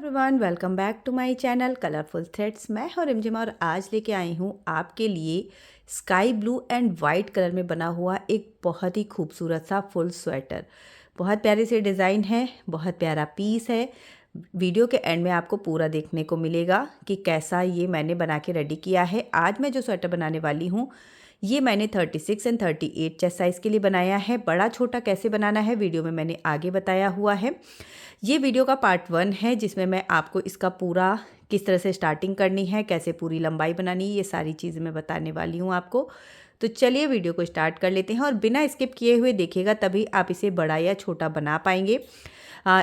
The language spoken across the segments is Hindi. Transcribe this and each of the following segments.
Everyone, welcome back to my channel colourful threads. मैं हूं रिमझिम और आज लेके आई हूं आपके लिए sky blue and white colour में बना हुआ एक बहुत ही खूबसूरत सा फुल स्वेटर। बहुत प्यारे से डिज़ाइन है, बहुत प्यारा पीस है। वीडियो के एंड में आपको पूरा देखने को मिलेगा कि कैसा ये मैंने बना के रेडी किया है। आज मैं जो स्वेटर बनाने वाली हूँ ये मैंने 36 एंड 38 चेस्ट साइज़ के लिए बनाया है। बड़ा छोटा कैसे बनाना है वीडियो में मैंने आगे बताया हुआ है। ये वीडियो का पार्ट 1 है जिसमें मैं आपको इसका पूरा किस तरह से स्टार्टिंग करनी है, कैसे पूरी लंबाई बनानी है, ये सारी चीज़ें मैं बताने वाली हूँ आपको। तो चलिए वीडियो को स्टार्ट कर लेते हैं और बिना स्किप किए हुए देखिएगा, तभी आप इसे बड़ा या छोटा बना पाएंगे।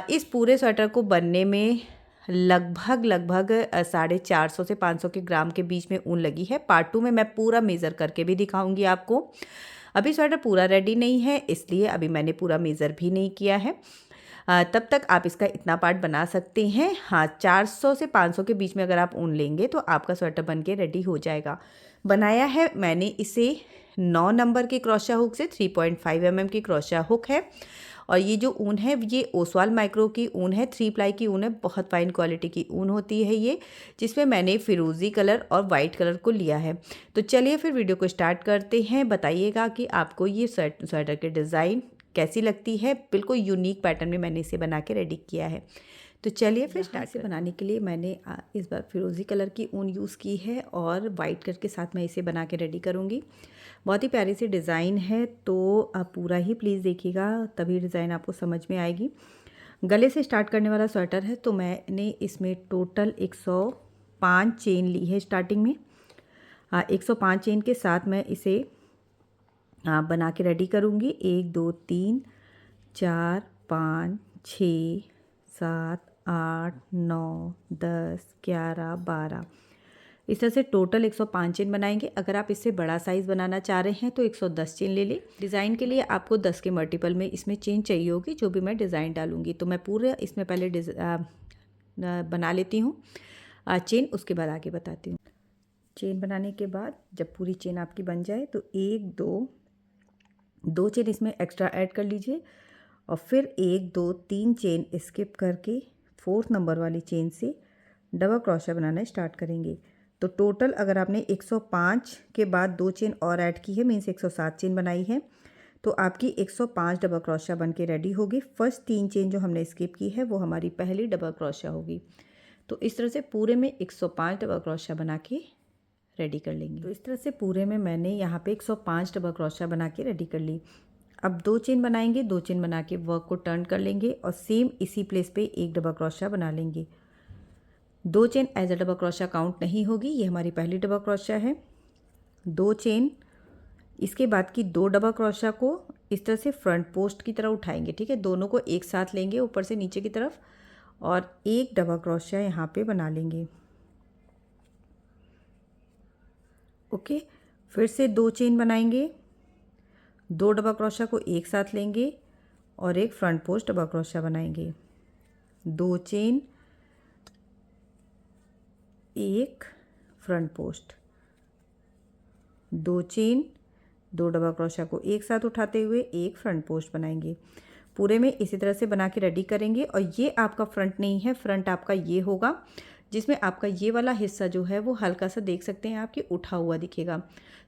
इस पूरे स्वेटर को बनने में लगभग 450 से 500 के ग्राम के बीच में ऊन लगी है। पार्ट 2 में मैं पूरा मेज़र करके भी दिखाऊंगी आपको। अभी स्वेटर पूरा रेडी नहीं है, इसलिए अभी मैंने पूरा मेज़र भी नहीं किया है। तब तक आप इसका इतना पार्ट बना सकते हैं। हाँ, 400 से 500 के बीच में अगर आप ऊन लेंगे तो आपका स्वेटर बन के रेडी हो जाएगा। बनाया है मैंने इसे 9 नंबर के क्रोशा हुक से। 3.5 mm की क्रोशा हुक है और ये जो ऊन है ये ओसवाल माइक्रो की ऊन है, 3 प्लाई की ऊन है, बहुत फाइन क्वालिटी की ऊन होती है ये, जिसमें मैंने फिरोज़ी कलर और वाइट कलर को लिया है। तो चलिए फिर वीडियो को स्टार्ट करते हैं। बताइएगा कि आपको ये स्वेटर के डिज़ाइन कैसी लगती है। बिल्कुल यूनिक पैटर्न में मैंने इसे बना के रेडी किया है। तो चलिए फिर स्टार्ट से बनाने के लिए मैंने इस बार फिरोज़ी कलर की ऊन यूज़ की है और वाइट कलर के साथ मैं इसे बना के रेडी करूँगी। बहुत ही प्यारी सी डिज़ाइन है, तो आप पूरा ही प्लीज़ देखिएगा, तभी डिज़ाइन आपको समझ में आएगी। गले से स्टार्ट करने वाला स्वेटर है, तो मैंने इसमें टोटल 105 चेन ली है स्टार्टिंग में। 105 चेन के साथ मैं इसे बना के रेडी करूँगी। 1 2 3 4 5 6 7 8 9 10 11 12, इस तरह से टोटल 105 चेन बनाएंगे। अगर आप इससे बड़ा साइज़ बनाना चाह रहे हैं तो 110 चेन ले लें। डिज़ाइन के लिए आपको 10 के मल्टीपल में इसमें चेन चाहिए होगी, जो भी मैं डिज़ाइन डालूँगी। तो मैं पूरे इसमें पहले बना लेती हूँ चेन, उसके बाद आगे बताती हूँ। चेन बनाने के बाद जब पूरी चेन आपकी बन जाए तो 1 2 चेन इसमें एक्स्ट्रा ऐड कर लीजिए और फिर 1 2 3 चेन स्किप करके 4th नंबर वाली चेन से डबल क्रोशा बनाना स्टार्ट करेंगे। तो टोटल अगर आपने 105 के बाद 2 चेन और ऐड की है, मीन्स 107 चेन बनाई है, तो आपकी 105 डबल क्रोशा बन के रेडी होगी। फर्स्ट 3 चेन जो हमने स्किप की है वो हमारी पहली डबल क्रोशा होगी। तो इस तरह से पूरे में 105 डबल क्रोशा बना के रेडी कर लेंगे। तो इस तरह से पूरे में मैंने यहाँ पे 105 डबल क्रोशा बना के रेडी कर ली। अब 2 चेन बनाएंगे, 2 चेन बना के वर्क को टर्न कर लेंगे और सेम इसी प्लेस पे एक डबल क्रोशा बना लेंगे। 2 chain as a double crochet count नहीं होगी, ये हमारी पहली डबल क्रोशा है। 2 चेन, इसके बाद की 2 डबल क्रोशा को इस तरह से फ्रंट पोस्ट की तरह उठाएंगे। ठीक है, दोनों को एक साथ लेंगे ऊपर से नीचे की तरफ और एक डबल क्रोशा यहाँ पे बना लेंगे। ओके, फिर से 2 चेन बनाएंगे, 2 डबल क्रोशा को एक साथ लेंगे और एक फ्रंट पोस्ट डबल क्रोशा बनाएंगे। 2 चेन, एक front post, 2 chain, 2 double crochet को एक साथ उठाते हुए एक फ्रंट पोस्ट बनाएंगे। पूरे में इसी तरह से बना के रेडी करेंगे। और ये आपका फ्रंट नहीं है, फ्रंट आपका ये होगा, जिसमें आपका ये वाला हिस्सा जो है वो हल्का सा देख सकते हैं आपके उठा हुआ दिखेगा।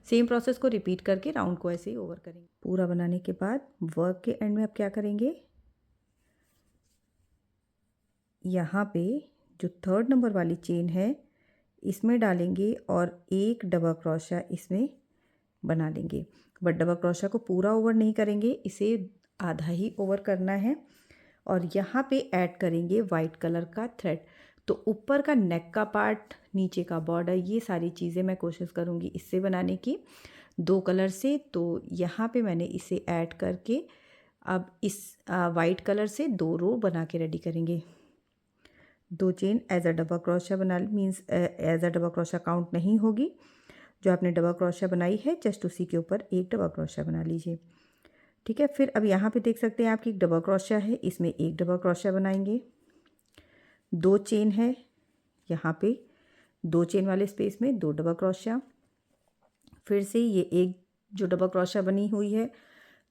सेम प्रोसेस को रिपीट करके राउंड को ऐसे ही ओवर करेंगे। पूरा बनाने के बाद वर्क के एंड में आप क्या करेंगे, यहाँ पे जो 3rd नंबर वाली चेन है इसमें डालेंगे और एक डबल क्रोशा इसमें बना लेंगे। बट डबल क्रोशा को पूरा ओवर नहीं करेंगे, इसे आधा ही ओवर करना है। और यहाँ पे ऐड करेंगे वाइट कलर का थ्रेड। तो ऊपर का नेक का पार्ट, नीचे का बॉर्डर, ये सारी चीज़ें मैं कोशिश करूँगी इससे बनाने की, 2 कलर से। तो यहाँ पे मैंने इसे ऐड करके अब इस वाइट कलर से 2 रो बना के रेडी करेंगे। 2 chain as a double crochet बना, means as a double crochet count नहीं होगी। जो आपने डबल क्रोशा बनाई है जस्ट उसी के ऊपर एक डबल क्रोशा बना लीजिए। ठीक है, फिर अब यहाँ पे देख सकते हैं आपकी एक डबल क्रोशा है, इसमें एक डबल क्रोशा बनाएंगे। 2 चेन है, यहाँ पे 2 चेन वाले स्पेस में 2 डबल क्रोशा। फिर से ये एक जो डबल क्रोशा बनी हुई है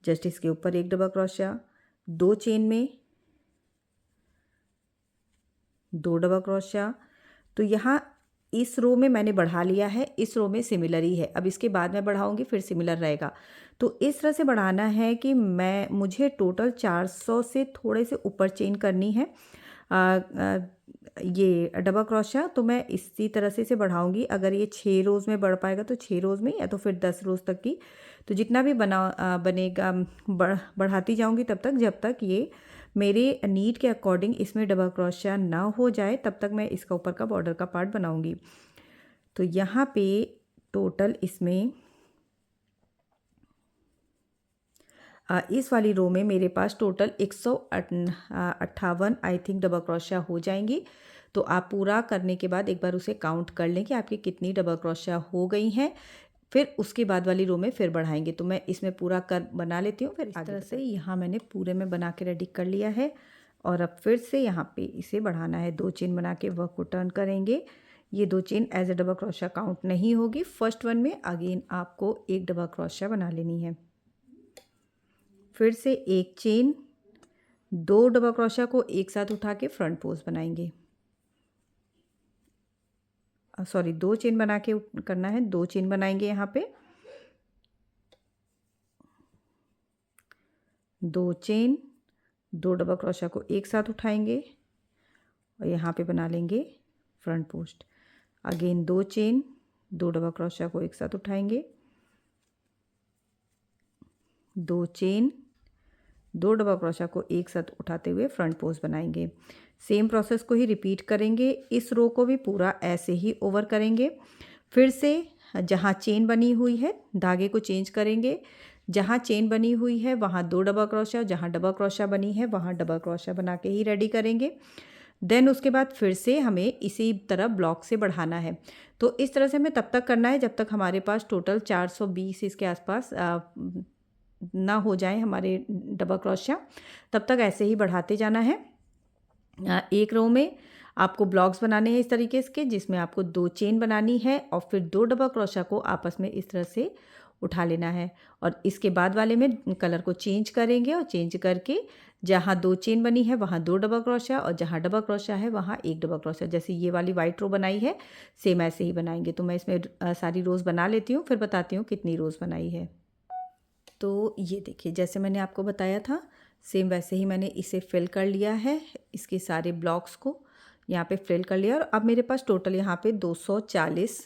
जस्ट इसके ऊपर एक डबल क्रोशा। 2 चेन में 2 डबल क्रोशिया। तो यहाँ इस रो में मैंने बढ़ा लिया है, इस रो में सिमिलर ही है। अब इसके बाद मैं बढ़ाऊंगी, फिर सिमिलर रहेगा। तो इस तरह से बढ़ाना है कि मुझे टोटल 400 से थोड़े से ऊपर चेन करनी है ये डबल क्रोशिया। तो मैं इसी तरह से इसे बढ़ाऊंगी। अगर ये 6 रोज़ में बढ़ पाएगा तो 6 रोज़ में, या तो फिर 10 रोज़ तक की। तो जितना भी बनेगा बढ़ाती जाऊंगी तब तक, जब तक ये मेरे नीड के अकॉर्डिंग इसमें डबल क्रोशिया ना हो जाए, तब तक मैं इसका ऊपर का बॉर्डर का पार्ट बनाऊंगी। तो यहाँ पे टोटल इसमें इस वाली रो में मेरे पास total 158 I think double crochet हो जाएंगी। तो आप पूरा करने के बाद एक बार उसे काउंट कर लें कि आपकी कितनी डबल क्रोशिया हो गई हैं। फिर उसके बाद वाली रो में फिर बढ़ाएंगे। तो मैं इसमें पूरा कर बना लेती हूँ। फिर इस तरह से यहाँ मैंने पूरे में बना के रेडी कर लिया है। और अब फिर से यहाँ पे इसे बढ़ाना है। 2 चेन बना के वर्क को टर्न करेंगे। ये 2 chain as a double crochet count नहीं होगी। फर्स्ट वन में अगेन आपको एक डबल क्रोशिया बना लेनी है। फिर से एक चेन, 2 डबल क्रोशिया को एक साथ उठा के फ्रंट पोज बनाएंगे। सॉरी, 2 चेन बना के करना है। 2 चेन बनाएंगे यहाँ पे, 2 चेन, 2 डबल क्रोशिया को एक साथ उठाएंगे और यहाँ पे बना लेंगे front post. Again 2 chain, 2 double crochet को एक साथ उठाएंगे, 2 चेन, 2 डबल क्रोशिया को एक साथ उठाते हुए फ्रंट पोज बनाएंगे। सेम प्रोसेस को ही रिपीट करेंगे। इस रो को भी पूरा ऐसे ही ओवर करेंगे। फिर से जहाँ चेन बनी हुई है धागे को चेंज करेंगे। जहाँ चेन बनी हुई है वहाँ 2 डबल क्रोशिया, जहाँ डबल क्रोशिया बनी है वहाँ डबल क्रोशिया बना के ही रेडी करेंगे। देन उसके बाद फिर से हमें इसी तरह ब्लॉक से बढ़ाना है। तो इस तरह से हमें तब तक करना है जब तक हमारे पास टोटल 420 इसके आसपास ना हो जाए हमारे डबल क्रोशिया। तब तक ऐसे ही बढ़ाते जाना है। एक रो में आपको ब्लॉक्स बनाने हैं इस तरीके के, जिसमें आपको 2 चेन बनानी है और फिर 2 डबल क्रोशिया को आपस में इस तरह से उठा लेना है। और इसके बाद वाले में कलर को चेंज करेंगे और चेंज करके जहाँ 2 चेन बनी है वहाँ 2 डबल क्रोशिया और जहाँ डबल क्रोशिया है वहाँ 1 डबल क्रोशिया। जैसे ये वाली वाइट रो बनाई है सेम ऐसे ही बनाएंगे। तो मैं इसमें सारी रोज़ बना लेती हूँ, फिर बताती हूँ कितनी रोज़ बनाई है। तो ये देखिए, जैसे मैंने आपको बताया था सेम वैसे ही मैंने इसे फिल कर लिया है। इसके सारे ब्लॉक्स को यहाँ पे फिल कर लिया और अब मेरे पास टोटल यहाँ पे 240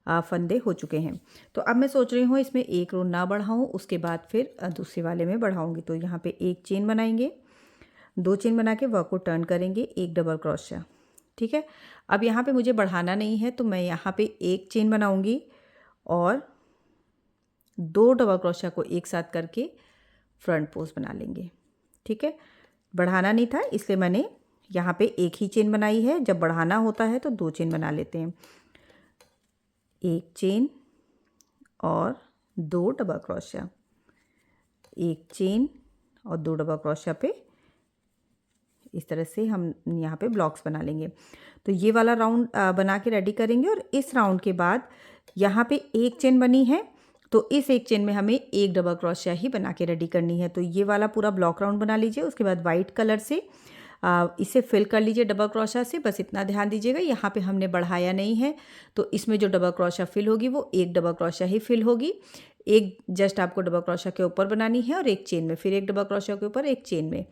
फंदे हो चुके हैं। तो अब मैं सोच रही हूँ इसमें एक रो ना बढ़ाऊँ, उसके बाद फिर दूसरे वाले में बढ़ाऊँगी। तो यहाँ पे एक चेन बनाएंगे, 2 चेन बना के वर्क को टर्न करेंगे, एक डबल क्रोशिया। ठीक है। अब यहाँ पे मुझे बढ़ाना नहीं है तो मैं यहाँ पे एक चेन बनाऊँगी और 2 डबल क्रोशिया को एक साथ करके फ्रंट पोज बना लेंगे। ठीक है। बढ़ाना नहीं था इसलिए मैंने यहाँ पे एक ही चेन बनाई है। जब बढ़ाना होता है तो 2 चेन बना लेते हैं। एक चेन और 2 डबल क्रोशिया, एक चेन और 2 डबल क्रोशिया पे इस तरह से हम यहाँ पे ब्लॉक्स बना लेंगे। तो ये वाला राउंड बना के रेडी करेंगे और इस राउंड के बाद यहाँ पे एक चेन बनी है तो इस एक चेन में हमें एक डबल क्रोशिया ही बना के रेडी करनी है। तो ये वाला पूरा ब्लॉक राउंड बना लीजिए। उसके बाद वाइट कलर से इसे फिल कर लीजिए डबल क्रोशिया से। बस इतना ध्यान दीजिएगा यहाँ पे हमने बढ़ाया नहीं है, तो इसमें जो डबल क्रोशिया फिल होगी वो एक डबल क्रोशिया ही फिल होगी। एक जस्ट आपको डबल क्रोशिया के ऊपर बनानी है और एक चेन में, फिर एक डबल क्रोशिया के ऊपर एक चेन में।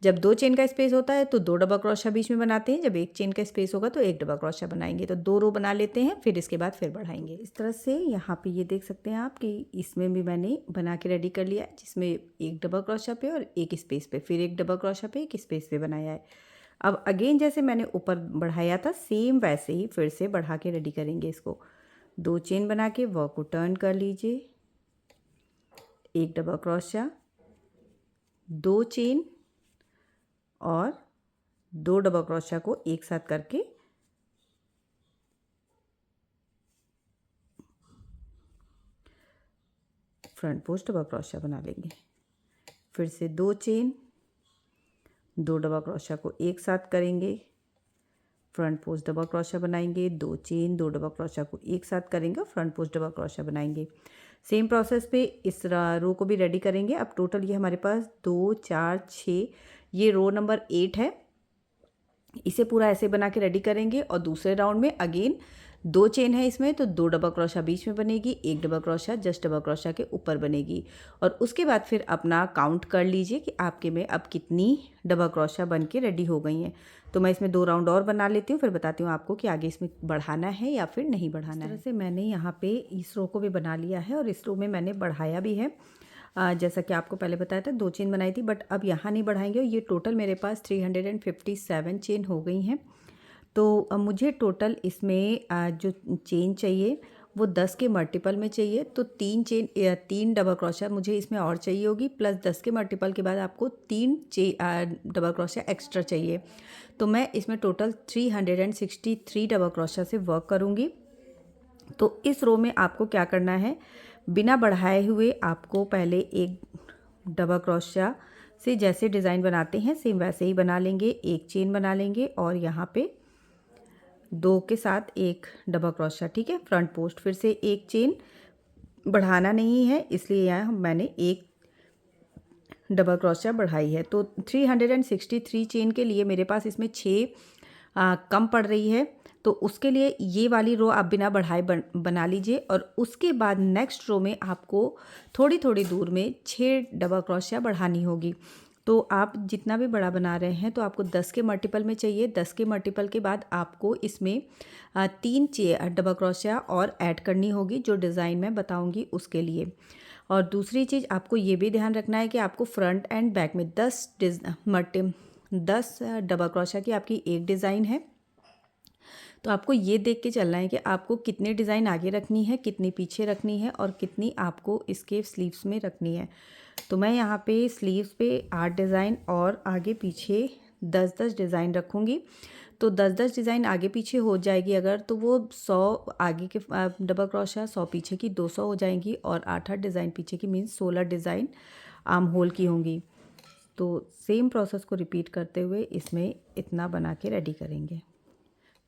जब 2 चेन का स्पेस होता है तो 2 डबल क्रोशिया बीच में बनाते हैं, जब एक चेन का स्पेस होगा तो एक डबल क्रोशिया बनाएंगे। तो 2 रो बना लेते हैं, फिर इसके बाद फिर बढ़ाएंगे। इस तरह से यहाँ पे ये देख सकते हैं आप कि इसमें भी मैंने बना के रेडी कर लिया है, जिसमें एक डबल क्रोशिया पे और एक स्पेस पे, फिर एक डबल क्रोशिया पे एक स्पेस पे बनाया है। अब अगेन जैसे मैंने ऊपर बढ़ाया था सेम वैसे ही फिर से बढ़ा के रेडी करेंगे इसको। 2 चेन बना के वर्क को टर्न कर लीजिए, एक डबल क्रोशिया, 2 चेन और 2 डबल क्रोशिया को एक साथ करके फ्रंट पोस्ट डबल क्रोशिया बना लेंगे। फिर से 2 चेन, 2 डबल क्रोशिया को एक साथ करेंगे, फ्रंट पोस्ट डबल क्रोशिया बनाएंगे, 2 चेन, 2 डबल क्रोशिया को एक साथ करेंगे और फ्रंट पोस्ट डबल क्रोशिया बनाएंगे। सेम प्रोसेस पे इस रो को भी रेडी करेंगे। अब टोटल ये हमारे पास 2 4 6, ये रो नंबर 8 है। इसे पूरा ऐसे बना के रेडी करेंगे और दूसरे राउंड में अगेन 2 चेन है इसमें, तो 2 डबल क्रोशा बीच में बनेगी, 1 double crochet just double crochet के ऊपर बनेगी। और उसके बाद फिर अपना काउंट कर लीजिए कि आपके में अब कितनी डबल क्रोशा बन के रेडी हो गई हैं। तो मैं इसमें 2 राउंड और बना लेती हूँ, फिर बताती हूँ आपको कि आगे इसमें बढ़ाना है या फिर नहीं बढ़ाना है। इस तरह से मैंने यहाँ पे इस रो को भी बना लिया है और इस रो में मैंने बढ़ाया भी है। जैसा कि आपको पहले बताया था 2 चेन बनाई थी, बट अब यहाँ नहीं बढ़ाएंगे। और ये टोटल मेरे पास 357 चेन हो गई हैं। तो मुझे टोटल इसमें जो चेन चाहिए वो 10 के मल्टीपल में चाहिए। तो 3 डबल क्रोशिया मुझे इसमें और चाहिए होगी, प्लस 10 के मल्टीपल के बाद आपको 3 डबल क्रोशिया एक्स्ट्रा चाहिए। तो मैं इसमें टोटल 363 डबल क्रोशिया से वर्क करूँगी। तो इस रो में आपको क्या करना है, बिना बढ़ाए हुए आपको पहले एक डबल क्रोशिया से जैसे डिज़ाइन बनाते हैं सेम वैसे ही बना लेंगे, एक चेन बना लेंगे और यहाँ पे 2 के साथ एक डबल क्रोशिया, ठीक है। फ्रंट पोस्ट फिर से एक चेन, बढ़ाना नहीं है इसलिए यहाँ मैंने एक डबल क्रोशिया बढ़ाई है। तो 363 चेन के लिए मेरे पास इसमें 6 कम पड़ रही है। तो उसके लिए ये वाली रो आप बिना बढ़ाए बना लीजिए और उसके बाद नेक्स्ट रो में आपको थोड़ी थोड़ी दूर में 6 डबल क्रोशिया बढ़ानी होगी। तो आप जितना भी बड़ा बना रहे हैं तो आपको 10 के मल्टीपल में चाहिए। 10 के मल्टीपल के बाद आपको इसमें 3 डबल क्रोशिया और ऐड करनी होगी, जो डिज़ाइन मैं बताऊंगी उसके लिए। और दूसरी चीज़ आपको ये भी ध्यान रखना है कि आपको फ्रंट एंड बैक में 10 डबल क्रोशिया की आपकी एक डिज़ाइन है। तो आपको ये देख के चलना है कि आपको कितने डिज़ाइन आगे रखनी है, कितनी पीछे रखनी है और कितनी आपको इसके स्लीव्स में रखनी है। तो मैं यहाँ पे स्लीव्स पे 8 डिज़ाइन और आगे पीछे 10-10 डिज़ाइन रखूँगी। तो 10-10 डिज़ाइन आगे पीछे हो जाएगी अगर, तो वो 100 आगे के डबल क्रोशिया, 100 पीछे की, 200 हो जाएंगी और 8-8 डिज़ाइन पीछे की, मीन्स 16 डिज़ाइन आर्म होल की होंगी। तो सेम प्रोसेस को रिपीट करते हुए इसमें इतना बना के रेडी करेंगे।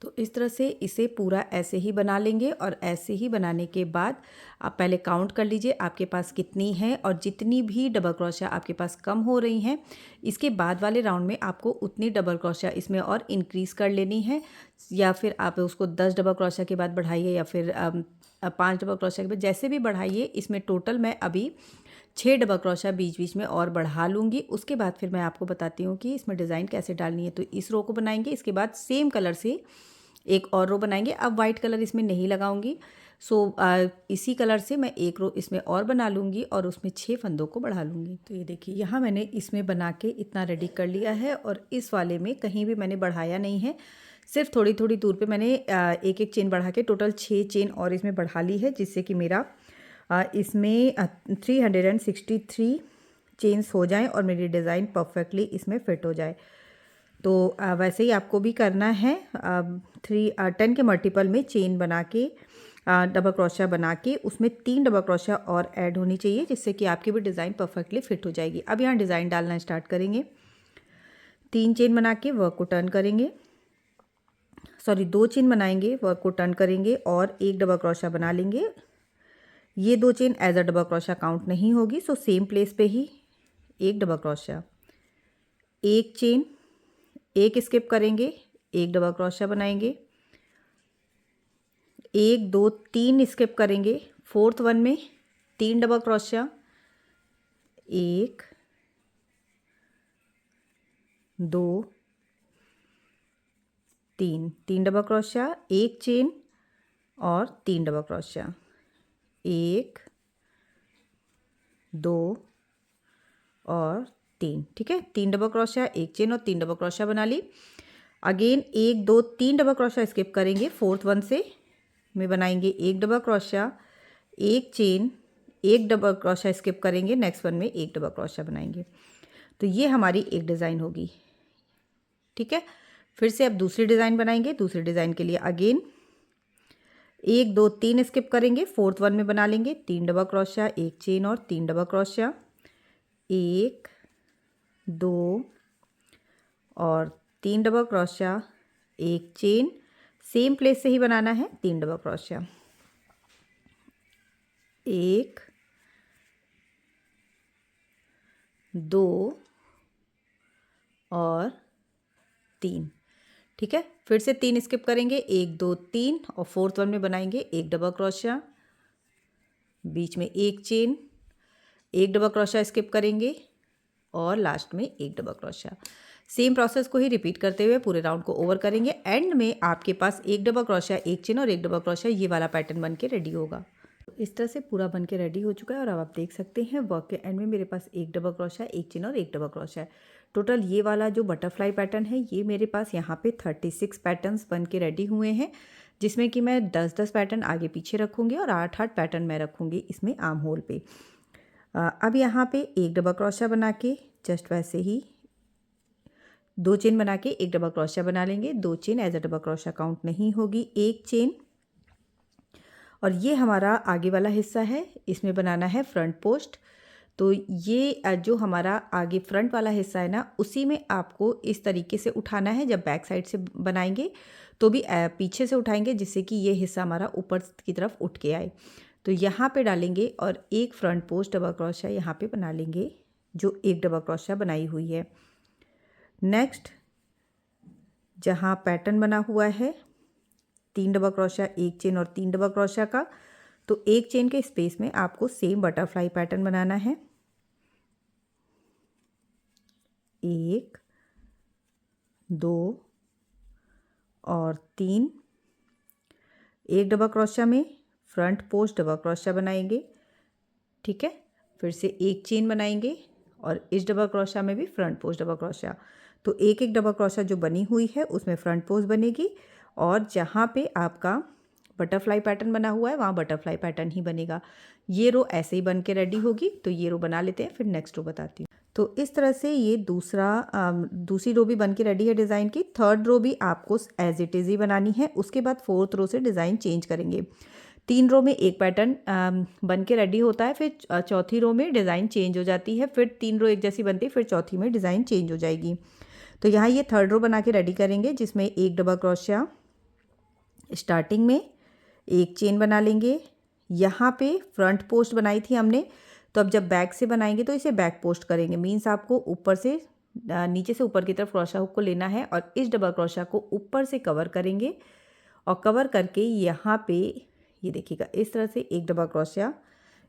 तो इस तरह से इसे पूरा ऐसे ही बना लेंगे और ऐसे ही बनाने के बाद आप पहले काउंट कर लीजिए आपके पास कितनी है, और जितनी भी डबल क्रोशिया आपके पास कम हो रही हैं इसके बाद वाले राउंड में आपको उतनी डबल क्रोशिया इसमें और इंक्रीज़ कर लेनी है, या फिर आप उसको 10 डबल क्रोशिया के बाद बढ़ाइए या फिर 5 डबल क्रोशिया के बाद, जैसे भी बढ़ाइए। इसमें टोटल मैं अभी 6 डबल क्रोशिया बीच बीच में और बढ़ा लूँगी। उसके बाद फिर मैं आपको बताती हूँ कि इसमें डिज़ाइन कैसे डालनी है। तो इस रो को बनाएंगे, इसके बाद सेम कलर से एक और रो बनाएंगे। अब वाइट कलर इसमें नहीं लगाऊंगी। इसी कलर से मैं एक रो इसमें और बना लूँगी और उसमें 6 फंदों को बढ़ा लूँगी। तो ये देखिए यहाँ मैंने इसमें बना के इतना रेडी कर लिया है और इस वाले में कहीं भी मैंने बढ़ाया नहीं है, सिर्फ थोड़ी थोड़ी दूर पे मैंने एक एक चेन बढ़ा के टोटल 6 चेन और इसमें बढ़ा ली है, जिससे कि मेरा इसमें 363 चेन्स हो जाएं और मेरी डिज़ाइन परफेक्टली इसमें फिट हो जाए। तो वैसे ही आपको भी करना है। 10 के मल्टीपल में चेन बना के डबल क्रोशिया बना के उसमें 3 डबल क्रोशिया और ऐड होनी चाहिए, जिससे कि आपकी भी डिज़ाइन परफेक्टली फिट हो जाएगी। अब यहाँ डिज़ाइन डालना स्टार्ट करेंगे। 3 चेन बना के वर्क को टर्न करेंगे, 2 चेन बनाएंगे, वर्क को टर्न करेंगे और एक डबल क्रोशिया बना लेंगे। ये 2 chain as a double crochet count नहीं होगी, सो सेम प्लेस पे ही एक डबल क्रोशिया, एक चेन, एक स्किप करेंगे, एक डबल क्रोशिया बनाएंगे, 1 2 3 स्किप करेंगे, फोर्थ वन में 3 डबल क्रोशिया, 1 2 3 डबल क्रोशिया, एक चेन और 3 डबल क्रोशिया, 1 2 और 3, ठीक है। 3 डबल क्रोशिया, एक चेन और 3 डबल क्रोशिया बना ली। अगेन 1 2 3 डबल क्रोशिया स्किप करेंगे, फोर्थ वन से में बनाएंगे एक डबल क्रोशिया, एक चेन, एक डबल क्रोशिया स्किप करेंगे, नेक्स्ट वन में एक डबल क्रोशिया बनाएंगे। तो ये हमारी एक डिज़ाइन होगी, ठीक है। फिर से अब दूसरी डिज़ाइन बनाएंगे। दूसरी डिज़ाइन के लिए अगेन 1 2 3 स्किप करेंगे, फोर्थ वन में बना लेंगे 3 डबल क्रोशिया, एक चेन और 3 डबल क्रोशिया, 1 2 और 3 डबल क्रोशिया, एक चेन, सेम प्लेस से ही बनाना है, 3 डबल क्रोशिया, 1 2 और 3, ठीक है, फिर से 3 स्किप करेंगे, 1 2 3 और फोर्थ वन में बनाएंगे एक डबल क्रोशिया, बीच में एक चेन, एक डबल क्रोशिया स्किप करेंगे और लास्ट में एक डबल क्रोशिया। सेम प्रोसेस को ही रिपीट करते हुए पूरे राउंड को ओवर करेंगे। एंड में आपके पास एक डबल क्रोशिया, एक चेन और एक डबल क्रोशिया, ये वाला पैटर्न बन के रेडी होगा। इस तरह से पूरा बन के रेडी हो चुका है और अब आप देख सकते हैं वर्क के एंड में मेरे पास एक डबल क्रोशिया, एक चेन और एक डबल क्रोशिया है। टोटल ये वाला जो बटरफ्लाई पैटर्न है ये मेरे पास यहाँ पे 36 पैटर्न्स बन के रेडी हुए हैं, जिसमें कि मैं 10-10 पैटर्न आगे पीछे रखूँगी और 8-8 पैटर्न मैं रखूँगी इसमें आर्म होल पे। अब यहाँ पे एक डबल क्रोशिया बना के जस्ट वैसे ही 2 चेन बना के एक डबल क्रोशिया बना लेंगे। 2 chain as a double crochet count नहीं होगी, एक चेन। और ये हमारा आगे वाला हिस्सा है, इसमें बनाना है फ्रंट पोस्ट। तो ये जो हमारा आगे फ्रंट वाला हिस्सा है ना, उसी में आपको इस तरीके से उठाना है। जब बैक साइड से बनाएंगे तो भी पीछे से उठाएंगे, जिससे कि ये हिस्सा हमारा ऊपर की तरफ उठ के आए। तो यहाँ पे डालेंगे और एक फ्रंट पोस्ट डबल क्रोशिया यहाँ पे बना लेंगे, जो एक डबल क्रोशिया बनाई हुई है। नेक्स्ट जहाँ पैटर्न बना हुआ है 3 डबल क्रोशिया, एक चेन और 3 डबल क्रोशिया का, तो एक चेन के स्पेस में आपको सेम बटरफ्लाई पैटर्न बनाना है। 1 2 और 3, एक डबल क्रोशिया में फ्रंट पोस्ट डबल क्रोशिया बनाएंगे। ठीक है, फिर से एक चेन बनाएंगे और इस डबल क्रोशिया में भी फ्रंट पोस्ट डबल क्रोशिया। तो एक एक डबल क्रोशिया जो बनी हुई है उसमें फ्रंट पोस्ट बनेगी और जहाँ पे आपका बटरफ्लाई पैटर्न बना हुआ है वहाँ बटरफ्लाई पैटर्न ही बनेगा। ये रो ऐसे ही बन के रेडी होगी। तो ये रो बना लेते हैं, फिर नेक्स्ट रो बताती हूँ। तो इस तरह से ये दूसरी रो भी बन के रेडी है डिज़ाइन की। थर्ड रो भी आपको एज इट इज़ ही बनानी है। उसके बाद फोर्थ रो से डिज़ाइन चेंज करेंगे। 3 रो में एक पैटर्न बन के रेडी होता है, फिर चौथी रो में डिज़ाइन चेंज हो जाती है, फिर 3 रो एक जैसी बनती है, फिर चौथी में डिज़ाइन चेंज हो जाएगी। तो यहाँ ये थर्ड रो बना के रेडी करेंगे, जिसमें एक डबल क्रोशिया स्टार्टिंग में, एक चेन बना लेंगे। यहाँ पे फ्रंट पोस्ट बनाई थी हमने, तो अब जब बैक से बनाएंगे तो इसे बैक पोस्ट करेंगे। मीन्स आपको ऊपर से नीचे से ऊपर की तरफ क्रोशिया हुक को लेना है और इस डबल क्रोशिया को ऊपर से कवर करेंगे और कवर करके यहाँ पे ये देखिएगा इस तरह से एक डबल क्रोशिया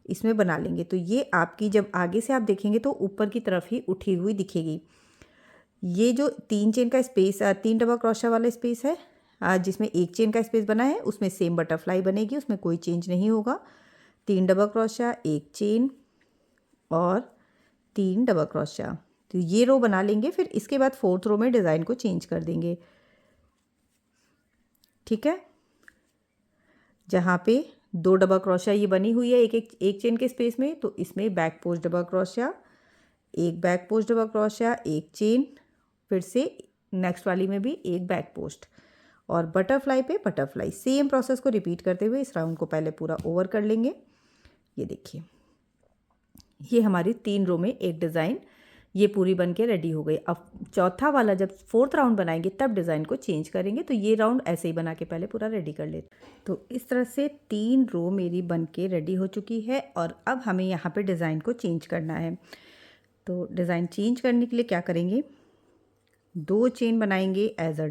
इसमें बना लेंगे। तो ये आपकी जब आगे से आप देखेंगे तो ऊपर की तरफ ही उठी हुई दिखेगी। ये जो 3 चेन का स्पेस 3 डबल क्रोशिया वाला स्पेस है, जिसमें एक चेन का स्पेस बना है, उसमें सेम बटरफ्लाई बनेगी, उसमें कोई चेंज नहीं होगा। 3 डबल क्रोशिया, एक चेन और 3 डबल क्रोशिया। तो ये रो बना लेंगे। फिर इसके बाद फोर्थ रो में डिज़ाइन को चेंज कर देंगे। ठीक है, जहाँ पे 2 डबल क्रोशिया ये बनी हुई है एक चेन के स्पेस में, तो इसमें बैक पोस्ट डबल क्रोशिया, एक बैक पोस्ट डबल क्रोशिया, एक चेन, फिर से नेक्स्ट वाली में भी एक बैक पोस्ट और बटरफ्लाई पे बटरफ्लाई। सेम प्रोसेस को रिपीट करते हुए इस राउंड को पहले पूरा ओवर कर लेंगे। ये देखिए, ये हमारी 3 रो में एक डिज़ाइन ये पूरी बन के रेडी हो गई। अब चौथा वाला जब फोर्थ राउंड बनाएंगे तब डिज़ाइन को चेंज करेंगे। तो ये राउंड ऐसे ही बना के पहले पूरा रेडी कर लेते। तो इस तरह से 3 रो मेरी बन के रेडी हो चुकी है और अब हमें यहाँ पे डिज़ाइन को चेंज करना है। तो डिज़ाइन चेंज करने के लिए क्या करेंगे, 2 चेन बनाएंगे as a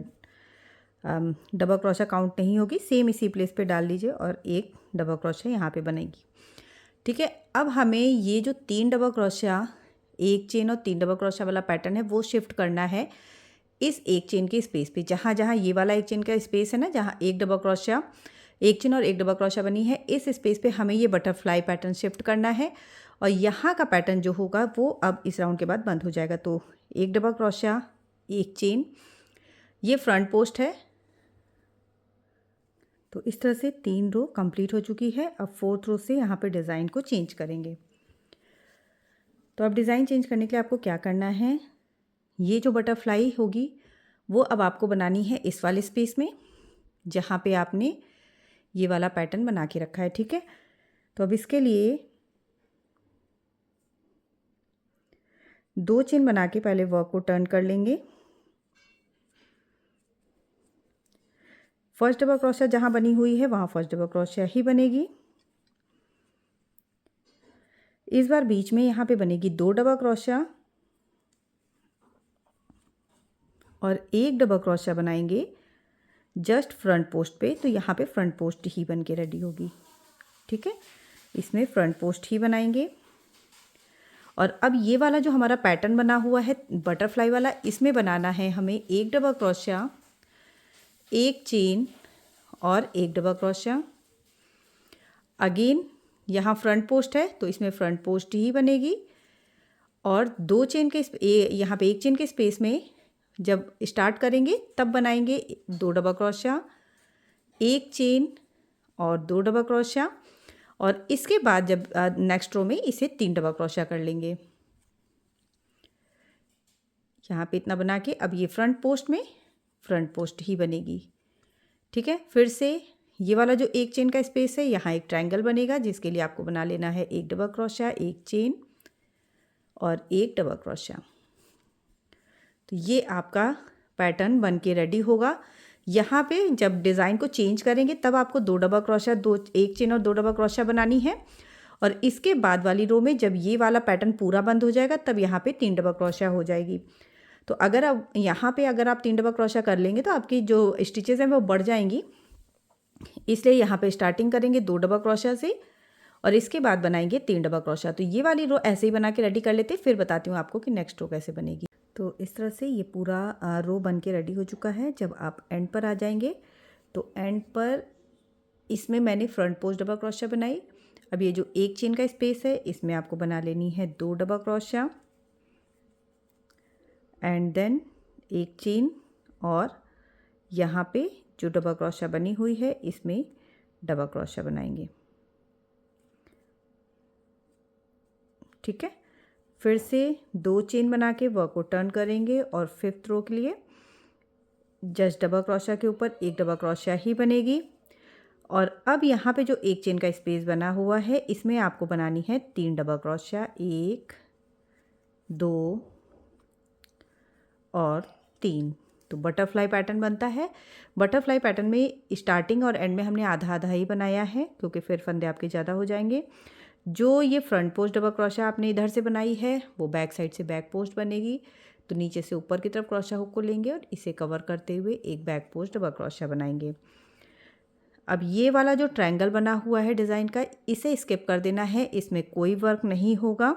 double crochet count नहीं होगी, सेम इसी प्लेस पे डाल लीजिए और एक डबल क्रोशिया यहाँ पे बनेगी। ठीक है, अब हमें ये जो 3 डबल क्रोशिया, एक चेन और 3 डबल क्रोशिया वाला पैटर्न है वो शिफ्ट करना है इस एक चेन के स्पेस पे। जहाँ जहाँ ये वाला एक चेन का स्पेस है ना, जहाँ एक डबल क्रोशिया, एक चेन और एक डबल क्रोशिया बनी है, इस स्पेस पे हमें ये बटरफ्लाई पैटर्न शिफ्ट करना है और यहाँ का पैटर्न जो होगा वो अब इस राउंड के बाद बंद हो जाएगा। तो एक डबल क्रोशिया, एक चेन, ये फ्रंट पोस्ट है। तो इस तरह से 3 रो कंप्लीट हो चुकी है। अब फोर्थ रो से यहाँ पे डिज़ाइन को चेंज करेंगे। तो अब डिज़ाइन चेंज करने के लिए आपको क्या करना है, ये जो बटरफ्लाई होगी वो अब आपको बनानी है इस वाले स्पेस में जहाँ पे आपने ये वाला पैटर्न बना के रखा है। ठीक है, तो अब इसके लिए 2 चेन बना के पहले वर्क को टर्न कर लेंगे। फर्स्ट डबल क्रोशिया जहाँ बनी हुई है वहाँ फर्स्ट डबल क्रोशिया ही बनेगी। इस बार बीच में यहाँ पे बनेगी 2 डबल क्रोशिया और एक डबल क्रोशिया बनाएंगे जस्ट फ्रंट पोस्ट पे। तो यहाँ पे फ्रंट पोस्ट ही बन के रेडी होगी, ठीक है। इसमें फ्रंट पोस्ट ही बनाएंगे। और अब ये वाला जो हमारा पैटर्न बना हुआ है बटरफ्लाई वाला, इसमें बनाना है हमें एक डबल क्रोशिया, एक चेन और एक डबल क्रोशिया। अगेन यहाँ फ्रंट पोस्ट है तो इसमें फ्रंट पोस्ट ही बनेगी। और दो चेन के यहाँ पे एक चेन के स्पेस में जब स्टार्ट करेंगे तब बनाएंगे दो डबल क्रोशिया, एक चेन और दो डबल क्रोशिया। और इसके बाद जब नेक्स्ट रो में इसे 3 डबल क्रोशिया कर लेंगे। यहाँ पे इतना बना के अब ये फ्रंट पोस्ट में फ्रंट पोस्ट ही बनेगी, ठीक है। फिर से ये वाला जो एक चेन का स्पेस है यहाँ एक ट्रायंगल बनेगा, जिसके लिए आपको बना लेना है एक डबल क्रोशिया, एक चेन और एक डबल क्रोशिया। तो ये आपका पैटर्न बन के रेडी होगा। यहाँ पे जब डिज़ाइन को चेंज करेंगे तब आपको दो डबल क्रोशिया, एक चेन और दो डबल क्रोशिया बनानी है। और इसके बाद वाली रो में जब ये वाला पैटर्न पूरा बंद हो जाएगा तब यहाँ पे 3 डबल क्रोशिया हो जाएगी। तो अगर अब यहाँ पे अगर आप 3 डबल क्रोशिया कर लेंगे तो आपकी जो स्टिचेस हैं वो बढ़ जाएंगी, इसलिए यहाँ पे स्टार्टिंग करेंगे 2 डबल क्रोशिया से और इसके बाद बनाएंगे 3 डबल क्रोशिया। तो ये वाली रो ऐसे ही बना के रेडी कर लेते हैं, फिर बताती हूँ आपको कि नेक्स्ट रो कैसे बनेगी। तो इस तरह से ये पूरा रो बन के रेडी हो चुका है। जब आप एंड पर आ जाएंगे तो एंड पर इसमें मैंने फ्रंट पोस्ट डबल क्रोशिया बनाई। अब ये जो एक चेन का स्पेस है इसमें आपको बना लेनी है 2 डबल क्रोशिया एंड देन एक चेन और यहाँ पे जो डबल क्रोशिया बनी हुई है इसमें डबल क्रोशिया बनाएंगे, ठीक है। फिर से 2 चेन बना के वर्क को टर्न करेंगे और 5th रो के लिए जस्ट डबल क्रोशिया के ऊपर एक डबल क्रोशिया ही बनेगी। और अब यहाँ पे जो एक चेन का स्पेस बना हुआ है इसमें आपको बनानी है 3 डबल क्रोशिया, 1 2 और 3। तो बटरफ्लाई पैटर्न बनता है। बटरफ्लाई पैटर्न में स्टार्टिंग और एंड में हमने आधा आधा ही बनाया है क्योंकि फिर फंदे आपके ज़्यादा हो जाएंगे। जो ये फ्रंट पोस्ट डबल क्रोशिया आपने इधर से बनाई है वो बैक साइड से बैक पोस्ट बनेगी। तो नीचे से ऊपर की तरफ क्रोशिया हुक को लेंगे और इसे कवर करते हुए एक बैक पोस्ट डबल क्रोशिया बनाएंगे। अब ये वाला जो ट्रायंगल बना हुआ है डिज़ाइन का, इसे स्किप कर देना है, इसमें कोई वर्क नहीं होगा।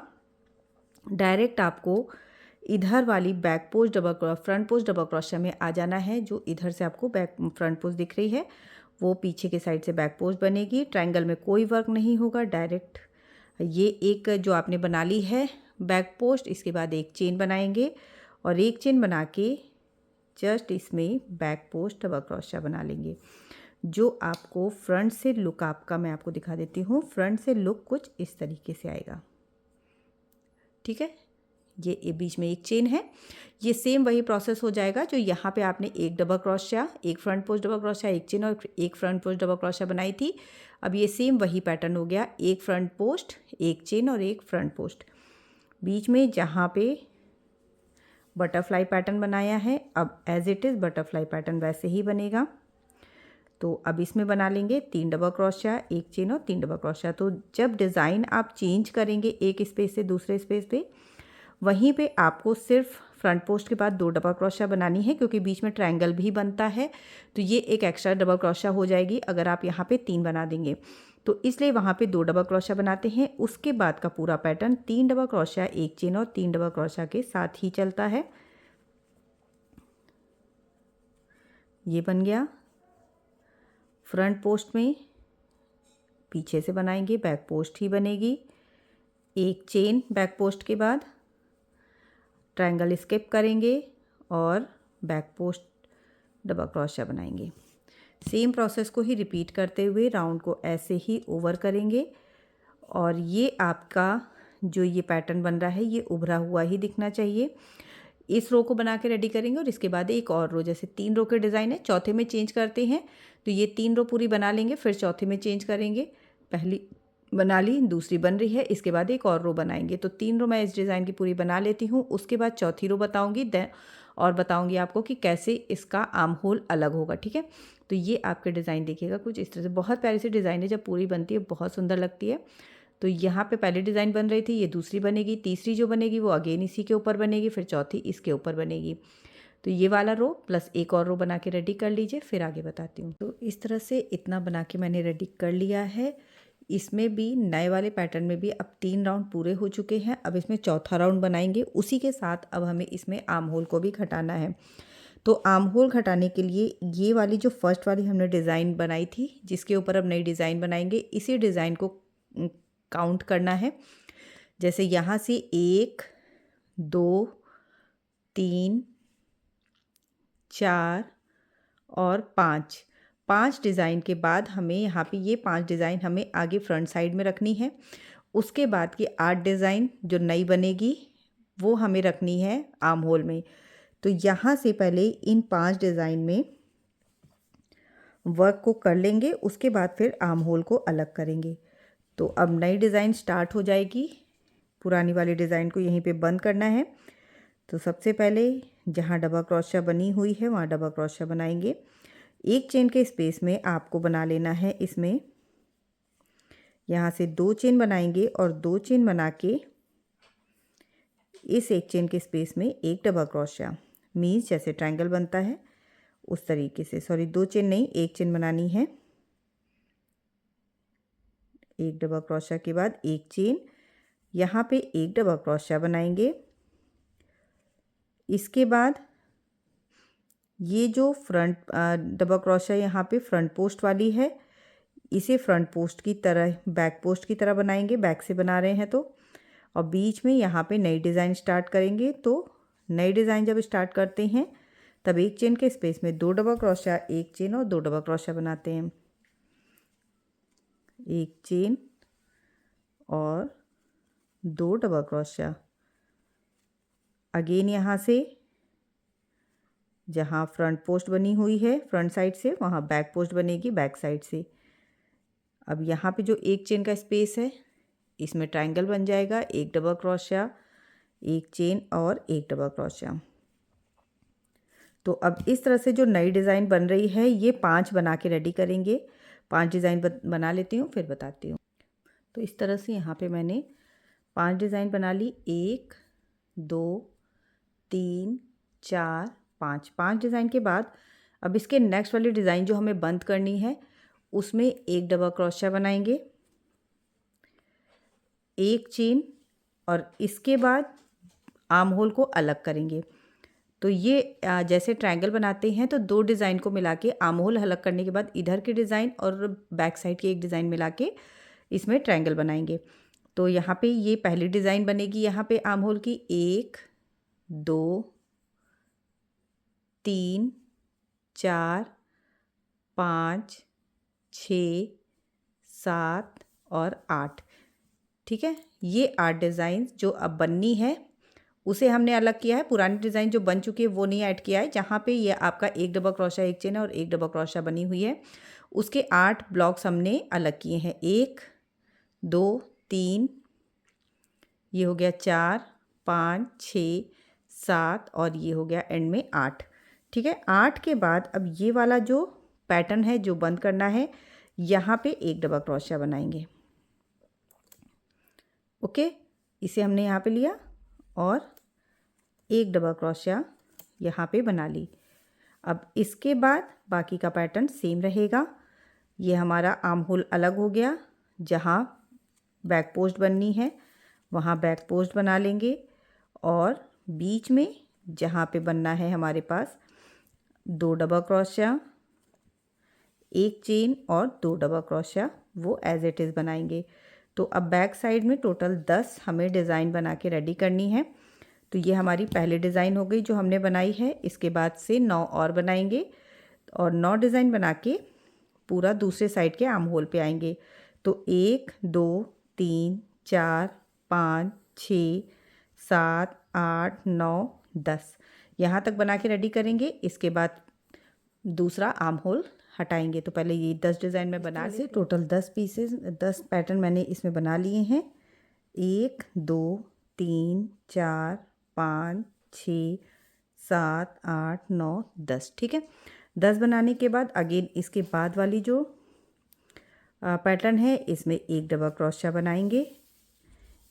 डायरेक्ट आपको इधर वाली back post double front post double crochet में आ जाना है। जो इधर से आपको बैक फ्रंट पोस्ट दिख रही है वो पीछे के साइड से बैक पोस्ट बनेगी। ट्रायंगल में कोई वर्क नहीं होगा, डायरेक्ट ये एक जो आपने बना ली है बैक पोस्ट, इसके बाद एक चेन बनाएंगे और एक चेन बना के जस्ट इसमें बैक पोस्ट डबल क्रोशिया बना लेंगे। जो आपको फ्रंट से लुक आपका मैं आपको दिखा देती हूँ। फ्रंट से लुक कुछ इस तरीके से आएगा, ठीक है। ये बीच में एक चेन है। ये सेम वही प्रोसेस हो जाएगा जो यहाँ पे आपने एक डबल क्रोशिया, एक फ्रंट पोस्ट डबल क्रोशिया, एक चेन और एक फ्रंट पोस्ट डबल क्रोशिया बनाई थी। अब ये सेम वही पैटर्न हो गया, एक फ्रंट पोस्ट, एक चेन और एक फ्रंट पोस्ट। बीच में जहाँ पे बटरफ्लाई पैटर्न बनाया है अब as it is butterfly pattern वैसे ही बनेगा। तो अब इसमें बना लेंगे 3 डबल क्रोशिया, एक चेन और 3 डबल क्रोशिया। तो जब डिज़ाइन आप चेंज करेंगे एक स्पेस से दूसरे स्पेस पे, वहीं पे आपको सिर्फ फ्रंट पोस्ट के बाद 2 डबल क्रोशिया बनानी है क्योंकि बीच में ट्रायंगल भी बनता है। तो ये एक एक्स्ट्रा डबल क्रोशिया हो जाएगी अगर आप यहाँ पे 3 बना देंगे। तो इसलिए वहाँ पे 2 डबल क्रोशिया बनाते हैं। उसके बाद का पूरा पैटर्न 3 डबल क्रोशिया, एक चेन और 3 डबल क्रोशिया के साथ ही चलता है। ये बन गया। फ्रंट पोस्ट में पीछे से बनाएंगे, बैक पोस्ट ही बनेगी। एक चेन बैक पोस्ट के बाद, ट्रायंगल स्किप करेंगे और बैक पोस्ट डबल क्रोशिया बनाएंगे। सेम प्रोसेस को ही रिपीट करते हुए राउंड को ऐसे ही ओवर करेंगे। और ये आपका जो ये पैटर्न बन रहा है ये उभरा हुआ ही दिखना चाहिए। इस रो को बना के रेडी करेंगे और इसके बाद एक और रो, जैसे 3 रो के डिज़ाइन है, चौथे में चेंज करते हैं। तो ये 3 रो पूरी बना लेंगे, फिर चौथे में चेंज करेंगे। पहली बना ली, दूसरी बन रही है, इसके बाद एक और रो बनाएंगे। तो 3 रो मैं इस डिज़ाइन की पूरी बना लेती हूँ, उसके बाद चौथी रो बताऊँगी और बताऊँगी आपको कि कैसे इसका आर्म होल अलग होगा, ठीक है। तो ये आपके डिज़ाइन देखिएगा कुछ इस तरह से, बहुत प्यारी सी डिज़ाइन है। जब पूरी बनती है बहुत सुंदर लगती है। तो यहाँ पे पहली डिज़ाइन बन रही थी, ये दूसरी बनेगी, तीसरी जो बनेगी वो अगेन इसी के ऊपर बनेगी, फिर चौथी इसके ऊपर बनेगी। तो ये वाला रो प्लस एक और रो बना के रेडी कर लीजिए, फिर आगे बताती हूँ। तो इस तरह से इतना बना के मैंने रेडी कर लिया है। इसमें भी नए वाले पैटर्न में भी अब 3 राउंड पूरे हो चुके हैं। अब इसमें चौथा राउंड बनाएंगे। उसी के साथ अब हमें इसमें आर्म होल को भी घटाना है। तो आर्म होल घटाने के लिए ये वाली जो फर्स्ट वाली हमने डिज़ाइन बनाई थी, जिसके ऊपर अब नई डिज़ाइन बनाएंगे, इसी डिज़ाइन को काउंट करना है। जैसे यहाँ से 1 2 3 4 और 5 डिज़ाइन के बाद हमें यहाँ पे ये 5 डिज़ाइन हमें आगे फ्रंट साइड में रखनी है। उसके बाद की 8 डिज़ाइन जो नई बनेगी वो हमें रखनी है आर्म होल में। तो यहाँ से पहले इन 5 डिज़ाइन में वर्क को कर लेंगे, उसके बाद फिर आर्म होल को अलग करेंगे। तो अब नई डिज़ाइन स्टार्ट हो जाएगी। पुरानी वाली डिज़ाइन को यहीं पे बंद करना है। तो सबसे पहले जहाँ डबल क्रोशिया बनी हुई है वहाँ डबल क्रोशिया बनाएंगे। एक चेन के स्पेस में आपको बना लेना है, इसमें यहाँ से 2 चेन बनाएंगे और 2 चेन बना के इस एक चेन के स्पेस में एक डबल क्रोशिया, मीन्स जैसे ट्रायंगल बनता है उस तरीके से, सॉरी 2 चेन नहीं, एक चेन बनानी है। एक डबल क्रोशिया के बाद एक चेन, यहाँ पे एक डबल क्रोशिया बनाएंगे। इसके बाद ये जो फ्रंट डबल क्रोशिया यहाँ पे फ्रंट पोस्ट वाली है, इसे फ्रंट पोस्ट की तरह बैक पोस्ट की तरह बनाएंगे, बैक से बना रहे हैं तो। और बीच में यहाँ पे नई डिज़ाइन स्टार्ट करेंगे। तो नई डिज़ाइन जब स्टार्ट करते हैं तब एक चेन के स्पेस में 2 डबल क्रोशिया, एक चेन और 2 डबल क्रोशिया बनाते हैं। एक चेन और 2 डबल क्रोशिया। अगेन यहाँ से जहाँ फ्रंट पोस्ट बनी हुई है फ्रंट साइड से, वहाँ बैक पोस्ट बनेगी बैक साइड से। अब यहाँ पे जो एक चेन का स्पेस है इसमें ट्रायंगल बन जाएगा, एक डबल क्रोशिया, एक चेन और एक डबल क्रोशिया। तो अब इस तरह से जो नई डिज़ाइन बन रही है ये 5 बना के रेडी करेंगे। 5 डिज़ाइन बना लेती हूँ, फिर बताती हूँ। तो इस तरह से यहाँ पे मैंने 5 डिज़ाइन बना ली। 1 2 3 4 5 डिज़ाइन के बाद अब इसके नेक्स्ट वाली डिज़ाइन जो हमें बंद करनी है उसमें एक डबल क्रोशिया बनाएंगे, एक चेन, और इसके बाद आर्म होल को अलग करेंगे। तो ये जैसे ट्रायंगल बनाते हैं तो 2 डिज़ाइन को मिला के आर्म होल अलग करने के बाद इधर के डिज़ाइन और बैक साइड की एक डिज़ाइन मिला के इसमें ट्रायंगल बनाएंगे। तो यहाँ पे ये पहली डिज़ाइन बनेगी, यहाँ पे आर्म होल की 1 2 3 4 5 6 7 और 8। ठीक है, ये 8 डिज़ाइन जो अब बननी है उसे हमने अलग किया है। पुरानी डिज़ाइन जो बन चुकी है वो नहीं ऐड किया है। जहाँ पे ये आपका एक डबल क्रोशिया, एक चेन और एक डबल क्रोशिया बनी हुई है उसके 8 ब्लॉक्स हमने अलग किए हैं। 1 2 3, ये हो गया 4 5 6 7 और ये हो गया एंड में 8। ठीक है, 8 के बाद अब ये वाला जो पैटर्न है जो बंद करना है, यहाँ पे एक डबल क्रोशिया बनाएंगे। ओके, इसे हमने यहाँ पे लिया और एक डबल क्रोशिया यहाँ पे बना ली। अब इसके बाद बाकी का पैटर्न सेम रहेगा। ये हमारा आर्म होल अलग हो गया। जहाँ बैक पोस्ट बननी है वहाँ बैक पोस्ट बना लेंगे और बीच में जहाँ पे बनना है हमारे पास 2 डबल क्रोशिया, एक चेन और 2 डबल क्रोशिया, वो एज इट इज़ बनाएंगे। तो अब बैक साइड में टोटल 10 हमें डिज़ाइन बना के रेडी करनी है। तो ये हमारी पहली डिज़ाइन हो गई जो हमने बनाई है। इसके बाद से 9 और बनाएंगे और 9 डिज़ाइन बना के पूरा दूसरे साइड के आर्म होल पे आएंगे। तो 1 2 3 4 5 6 7 8 9 10 यहाँ तक बना के रेडी करेंगे। इसके बाद दूसरा आर्म होल हटाएंगे। तो पहले ये 10 डिज़ाइन में बना से टोटल 10 पीसेस 10 पैटर्न मैंने इसमें बना लिए हैं। 1 2 3 4 5 6 7 8 9 10। ठीक है, 10 बनाने के बाद अगेन इसके बाद वाली जो पैटर्न है इसमें एक डबल क्रोशिया बनाएंगे,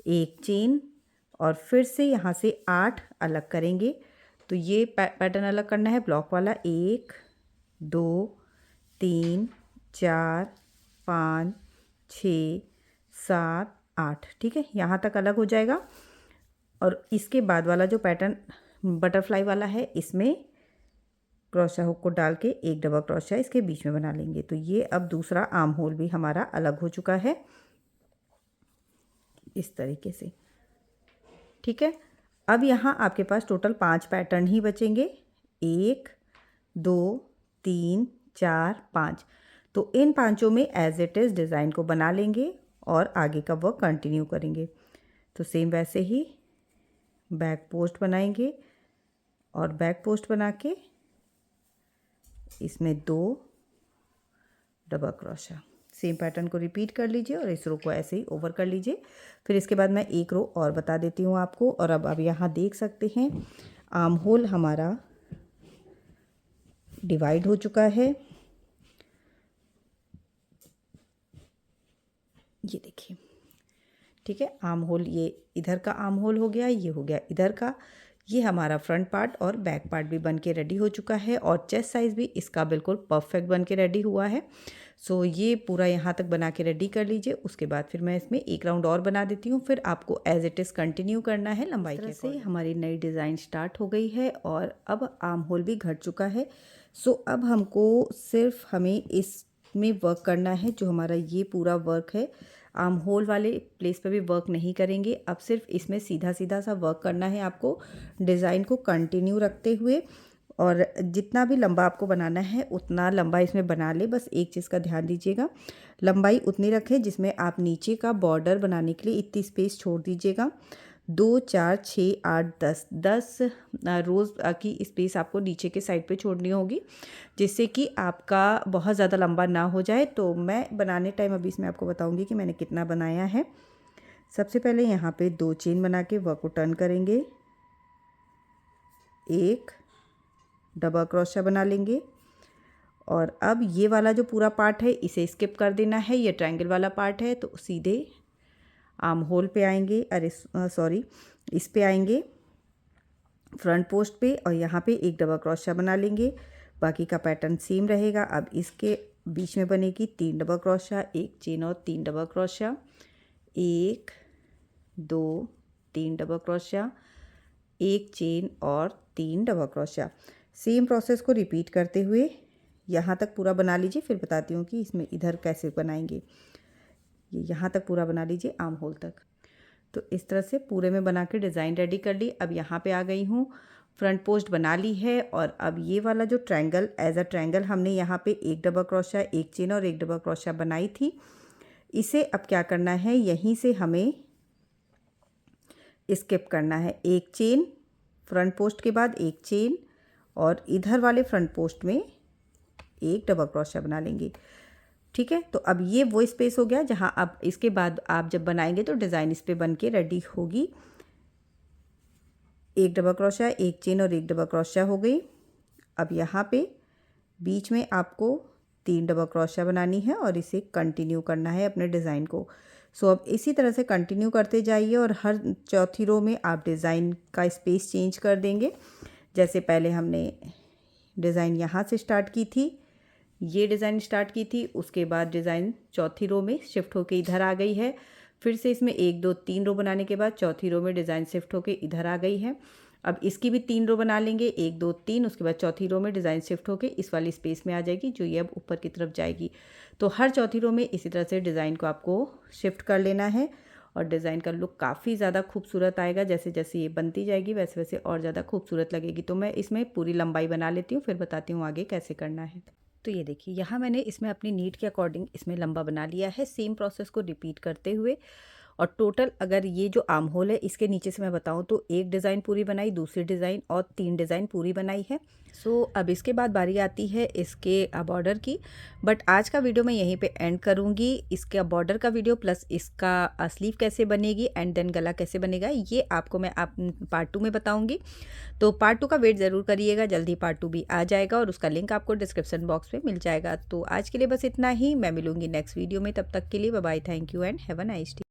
एक चेन और फिर से यहाँ से 8 अलग करेंगे। तो ये पैटर्न अलग करना है ब्लॉक वाला। 1 2 3 4 5 6 7 8, ठीक है, यहाँ तक अलग हो जाएगा। और इसके बाद वाला जो पैटर्न बटरफ्लाई वाला है, इसमें क्रोशा हुक को डाल के एक डबल क्रोशा इसके बीच में बना लेंगे। तो ये अब दूसरा आर्म होल भी हमारा अलग हो चुका है इस तरीके से, ठीक है। अब यहाँ आपके पास टोटल 5 पैटर्न ही बचेंगे। 1 2 3 4 5। तो इन पांचों में एज इट इज़ डिज़ाइन को बना लेंगे और आगे का वर्क कंटिन्यू करेंगे। तो सेम वैसे ही बैक पोस्ट बनाएंगे और बैक पोस्ट बना के इसमें 2 डबल क्रोशा, सेम पैटर्न को रिपीट कर लीजिए और इस रो को ऐसे ही ओवर कर लीजिए। फिर इसके बाद मैं एक रो और बता देती हूँ आपको। और अब यहाँ देख सकते हैं आर्म होल हमारा डिवाइड हो चुका है। ये देखिए, ठीक है, आर्म होल ये इधर का आर्म होल हो गया, ये हो गया इधर का। ये हमारा फ्रंट पार्ट और बैक पार्ट भी बन के रेडी हो चुका है और चेस्ट साइज़ भी इसका बिल्कुल परफेक्ट बन के रेडी हुआ है। सो ये पूरा यहाँ तक बना के रेडी कर लीजिए। उसके बाद फिर मैं इसमें एक राउंड और बना देती हूँ, फिर आपको एज इट इज़ कंटिन्यू करना है लंबाई के से। हमारी नई डिज़ाइन स्टार्ट हो गई है और अब आर्म होल भी घट चुका है। सो अब हमको सिर्फ हमें इसमें वर्क करना है, जो हमारा ये पूरा वर्क है। आर्म होल वाले प्लेस पे भी वर्क नहीं करेंगे, अब सिर्फ इसमें सीधा सीधा सा वर्क करना है आपको, डिज़ाइन को कंटिन्यू रखते हुए। और जितना भी लंबा आपको बनाना है उतना लंबा इसमें बना ले। बस एक चीज़ का ध्यान दीजिएगा, लंबाई उतनी रखें जिसमें आप नीचे का बॉर्डर बनाने के लिए इतनी स्पेस छोड़ दीजिएगा। 2 4 6 8 10 रोज़ की स्पेस आपको नीचे के साइड पे छोड़नी होगी, जिससे कि आपका बहुत ज़्यादा लंबा ना हो जाए। तो मैं बनाने टाइम अभी इसमें आपको बताऊंगी कि मैंने कितना बनाया है। सबसे पहले यहाँ पे 2 चेन बना के वर्क को टर्न करेंगे, एक डबल क्रोशा बना लेंगे और अब ये वाला जो पूरा पार्ट है इसे स्किप कर देना है। ये ट्रायंगल वाला पार्ट है, तो सीधे आर्म होल पे आएंगे, अरे सॉरी, इस पे आएंगे फ्रंट पोस्ट पे और यहाँ पे एक डबल क्रोशा बना लेंगे। बाकी का पैटर्न सेम रहेगा। अब इसके बीच में बनेगी 3 डबल क्रोशा, एक चेन और 3 डबल क्रोशा, 1 2 3 डबल क्रोशा, एक चेन और 3 डबल क्रोशा। सेम प्रोसेस को रिपीट करते हुए यहाँ तक पूरा बना लीजिए, फिर बताती हूँ कि इसमें इधर कैसे बनाएंगे। ये यहाँ तक पूरा बना लीजिए आर्म होल तक। तो इस तरह से पूरे में बना के डिज़ाइन रेडी कर ली। अब यहाँ पे आ गई हूँ, फ्रंट पोस्ट बना ली है और अब ये वाला जो ट्रायंगल एज अ ट्रायंगल हमने यहाँ पे एक डबल क्रोशा, एक चेन और एक डबल क्रोशा बनाई थी, इसे अब क्या करना है, यहीं से हमें स्किप करना है। एक चेन फ्रंट पोस्ट के बाद एक चेन और इधर वाले फ्रंट पोस्ट में एक डबल क्रोशा बना लेंगे, ठीक है। तो अब ये वो स्पेस हो गया जहाँ अब इसके बाद आप जब बनाएंगे तो डिज़ाइन इस पे बन के रेडी होगी। एक डबल क्रोशा, एक चेन और एक डबल क्रोशा हो गई। अब यहाँ पे बीच में आपको 3 डबल क्रोशा बनानी है और इसे कंटिन्यू करना है अपने डिज़ाइन को। सो अब इसी तरह से कंटिन्यू करते जाइए और हर चौथी रो में आप डिज़ाइन का स्पेस चेंज कर देंगे। जैसे पहले हमने डिज़ाइन यहाँ से स्टार्ट की थी, ये डिज़ाइन स्टार्ट की थी, उसके बाद डिज़ाइन चौथी रो में शिफ्ट होके इधर आ गई है। फिर से इसमें 1 2 3 रो बनाने के बाद चौथी रो में डिज़ाइन शिफ्ट होके इधर आ गई है। अब इसकी भी 3 रो बना लेंगे, 1 2 3, उसके बाद चौथी रो में डिज़ाइन शिफ्ट होके इस वाली स्पेस में आ जाएगी, जो ये अब ऊपर की तरफ जाएगी। तो हर चौथी रो में इसी तरह से डिज़ाइन को आपको शिफ्ट कर लेना है और डिज़ाइन का लुक काफ़ी ज़्यादा खूबसूरत आएगा। जैसे जैसे ये बनती जाएगी वैसे वैसे और ज़्यादा खूबसूरत लगेगी। तो मैं इसमें पूरी लंबाई बना लेती हूँ, फिर बताती हूँ आगे कैसे करना है। तो ये देखिए, यहाँ मैंने इसमें अपनी नीड के अकॉर्डिंग इसमें लंबा बना लिया है, सेम प्रोसेस को रिपीट करते हुए। और टोटल अगर ये जो आर्म होल है इसके नीचे से मैं बताऊँ तो एक डिज़ाइन पूरी बनाई, दूसरी डिज़ाइन और 3 डिज़ाइन पूरी बनाई है। सो अब इसके बाद बारी आती है इसके बॉर्डर की। बट आज का वीडियो मैं यहीं पे एंड करूँगी। इसका बॉर्डर का वीडियो प्लस इसका स्लीव कैसे बनेगी एंड देन गला कैसे बनेगा, ये आपको मैं पार्ट 2 में बताऊँगी। तो पार्ट 2 का वेट ज़रूर करिएगा, जल्दी पार्ट 2 भी आ जाएगा और उसका लिंक आपको डिस्क्रिप्शन बॉक्स में मिल जाएगा। तो आज के लिए बस इतना ही, मैं मिलूँगी नेक्स्ट वीडियो में। तब तक के लिए bye bye, thank you and have a nice day.